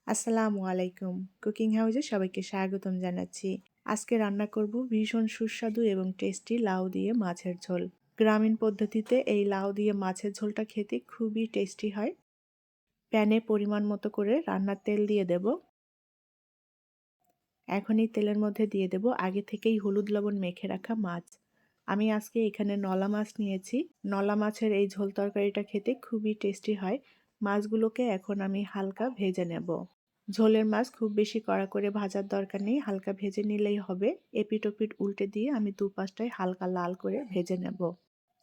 আসসালামু আলাইকুম। কুকিং হাউসে সবাইকে স্বাগতম জানাচ্ছি। আজকে রান্না করব ভীষণ সুস্বাদু এবং টেস্টি লাউ দিয়ে মাছের ঝোল। গ্রামীণ পদ্ধতিতে এই লাউ দিয়ে মাছের ঝোলটা খেতে খুবই টেস্টি হয়। প্যানে পরিমাণ মতো করে রান্নার তেল দিয়ে দেব। এখন এই তেলের মধ্যে দিয়ে দেব আগে থেকেই হলুদ লবণ মেখে রাখা মাছ। আমি আজকে এখানে নলা মাছ নিয়েছি। নলা মাছের এই ঝোল তরকারিটা খেতে খুবই টেস্টি হয়। মাছগুলোকে এখন আমি হালকা ভেজে নেব। ঝোলের মাছ খুব বেশি কড়া করে ভাজার দরকার নেই, হালকা ভেজে নিলেই হবে। এপিট ওপিট উল্টে দিয়ে আমি দুপাশটায় হালকা লাল করে ভেজে নেব।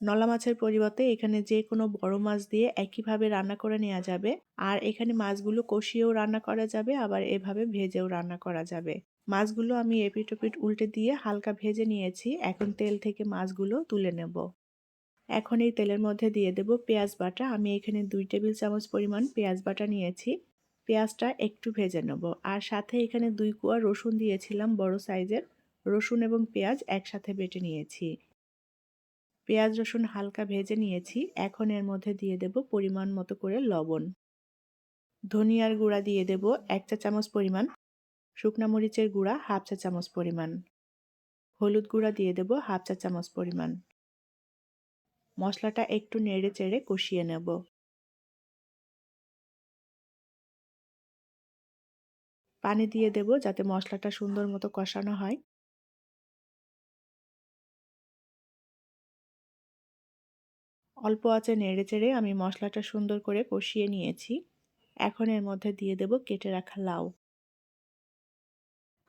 নলা মাছের পরিবর্তে এখানে যে কোনো বড় মাছ দিয়ে একইভাবে রান্না করে নেওয়া যাবে। আর এখানে মাছগুলো কষিয়েও রান্না করা যাবে, আবার এভাবে ভেজেও রান্না করা যাবে। মাছগুলো আমি এপিট ওপিট উল্টে দিয়ে হালকা ভেজে নিয়েছি। এখন তেল থেকে মাছগুলো তুলে নেব। এখন এই তেলের মধ্যে দিয়ে দেব পেঁয়াজ বাটা। আমি এখানে 2 টেবিল চামচ পরিমাণ পেঁয়াজ বাটা নিয়েছি। পেঁয়াজটা একটু ভেজে নেব। আর সাথে এখানে 2 কোয়া রসুন দিয়েছিলাম বড় সাইজের। রসুন এবং পেঁয়াজ একসাথে বেটে নিয়েছি। পেঁয়াজ রসুন হালকা ভেজে নিয়েছি। এখন এর মধ্যে দিয়ে দেব পরিমাণ মতো করে লবণ। ধনিয়ার গুঁড়া দিয়ে দেব 1 চা চামচ পরিমাণ। শুকনা মরিচের গুঁড়া 1/2 চা চামচ পরিমাণ। হলুদ গুঁড়া দিয়ে দেব 1/2 চা চামচ পরিমাণ। মশলাটা একটু নেড়ে চেড়ে কষিয়ে নেব। পানি দিয়ে দেব যাতে মশলাটা সুন্দর মতো কষানো হয়। অল্প আঁচে নেড়েচেড়ে আমি মশলাটা সুন্দর করে কষিয়ে নিয়েছি। এখন এর মধ্যে দিয়ে দেব কেটে রাখা লাউ।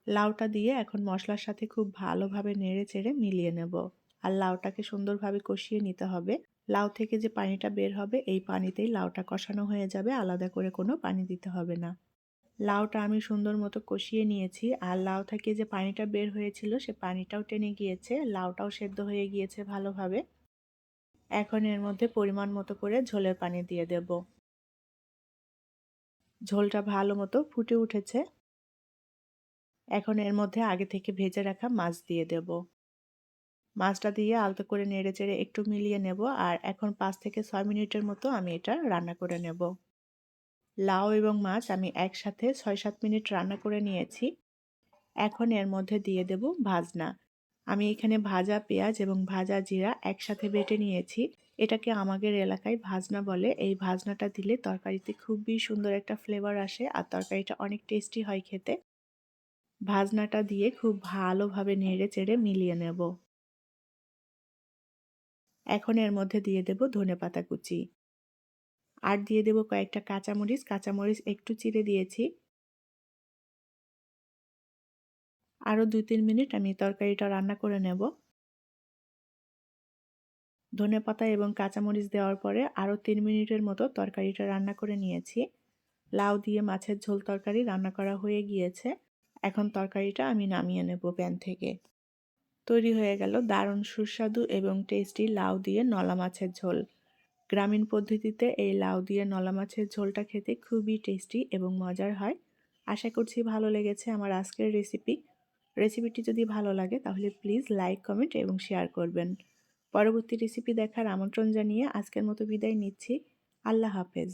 লাউটা দিয়ে এখন মশলার সাথে খুব ভালোভাবে নেড়েচেড়ে মিলিয়ে নেব। আর লাউটাকে সুন্দরভাবে কষিয়ে নিতে হবে। লাউ থেকে যে পানিটা বের হবে এই পানিতেই লাউটা কষানো হয়ে যাবে, আলাদা করে কোনো পানি দিতে হবে না। লাউটা আমি সুন্দর মতো কষিয়ে নিয়েছি। আর লাউ থেকে যে পানিটা বের হয়েছিল সে পানিটাও টেনে গিয়েছে, লাউটাও সেদ্ধ হয়ে গিয়েছে ভালোভাবে। এখন এর মধ্যে পরিমাণ মতো করে ঝোলের পানি দিয়ে দেব। ঝোলটা ভালো মতো ফুটে উঠেছে। এখন এর মধ্যে আগে থেকে ভেজে রাখা মাছ দিয়ে দেব। মাছটা দিয়ে আলতো করে নেড়েচেড়ে একটু মিলিয়ে নেব। আর এখন 5 থেকে 6 মিনিটের মতো আমি এটা রান্না করে নেব। লাউ এবং মাছ আমি একসাথে 6-7 মিনিট রান্না করে নিয়েছি। এখন এর মধ্যে দিয়ে দেব ভাজনা। আমি এখানে ভাজা পেঁয়াজ এবং ভাজা জিরা একসাথে বেটে নিয়েছি। এটাকে আমাদের এলাকায় ভাজনা বলে। এই ভাজনাটা দিলে তরকারিতে খুবই সুন্দর একটা ফ্লেভার আসে আর তরকারিটা অনেক টেস্টি হয় খেতে। ভাজনাটা দিয়ে খুব ভালোভাবে নেড়ে চেড়ে মিলিয়ে নেব। এখন এর মধ্যে দিয়ে দেব ধনেপাতা কুচি। আর দিয়ে দেব কয়েকটা কাঁচামরিচ। কাঁচামরিচ একটু চিড়ে দিয়েছি। আরও 2-3 মিনিট আমি তরকারিটা রান্না করে নেব। ধনেপাতা এবং কাঁচামরিচ দেওয়ার পরে আরও 3 মিনিটের মতো তরকারিটা রান্না করে নিয়েছি। লাউ দিয়ে মাছের ঝোল তরকারি রান্না করা হয়ে গিয়েছে। এখন তরকারিটা আমি নামিয়ে নেব প্যান থেকে। তৈরি হয়ে গেল দারুণ সুস্বাদু এবং টেস্টি লাউ দিয়ে নলা মাছের ঝোল। গ্রামীণ পদ্ধতিতে এই লাউ দিয়ে নলা মাছের ঝোলটা খেতে খুবই টেস্টি এবং মজার হয়। আশা করছি ভালো লেগেছে আমার আজকের রেসিপি। রেসিপিটি যদি ভালো লাগে তাহলে প্লিজ লাইক, কমেন্ট এবং শেয়ার করবেন। পরবর্তী রেসিপি দেখার আমন্ত্রণ জানিয়ে আজকের মতো বিদায় নিচ্ছি। আল্লাহ হাফেজ।